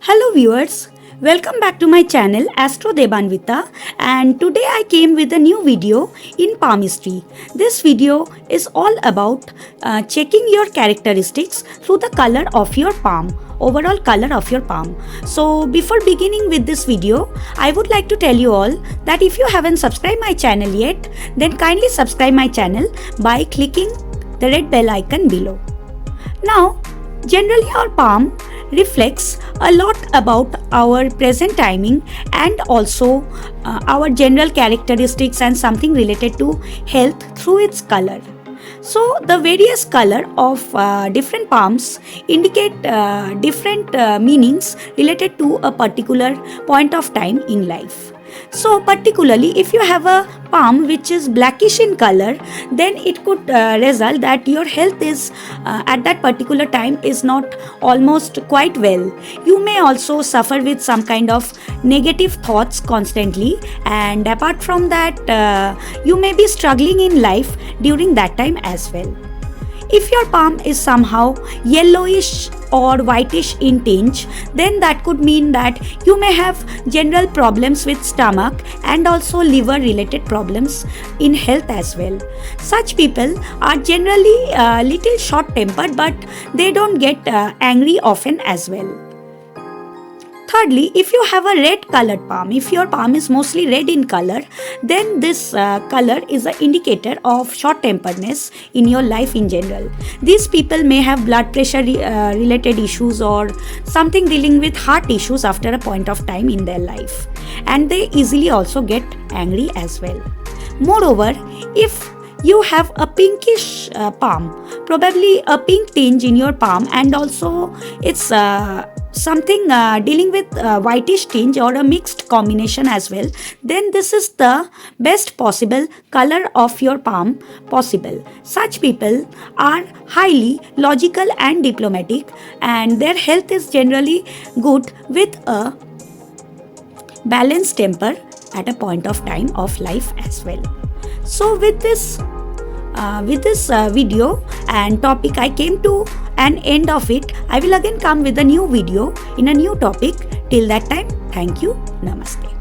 Hello viewers, welcome back to my channel Astro Debanwita, and today I came with a new video in Palmistry. This video is all about checking your characteristics through the color of your palm, overall color of your palm. So before beginning with this video, I would like to tell you all that if you haven't subscribed my channel yet, then kindly subscribe my channel by clicking the red bell icon below. Now, generally our palm reflects a lot about our present timing and also our general characteristics and something related to health through its color. So the various color of different palms indicate different meanings related to a particular point of time in life. So particularly if you have a palm which is blackish in color, then it could result that your health is at that particular time is not almost quite well. You may also suffer with some kind of negative thoughts constantly, and apart from that you may be struggling in life during that time as well. If your palm is somehow yellowish or whitish in tinge, then that could mean that you may have general problems with stomach and also liver related problems in health as well. Such people are generally little short tempered, but they don't get angry often as well. Thirdly, if you have a red colored palm, if your palm is mostly red in color, then this color is an indicator of short temperedness in your life in general. These people may have blood pressure related issues or something dealing with heart issues after a point of time in their life, and they easily also get angry as well. Moreover, if you have a pinkish palm, probably a pink tinge in your palm, and also it's something dealing with whitish tinge or a mixed combination as well, then this is the best possible color of your palm possible. Such people are highly logical and diplomatic, and their health is generally good with a balanced temper at a point of time of life as well. So with this video and topic, I came to an end of it. I will again come with a new video in a new topic. Till that time, thank you. Namaste.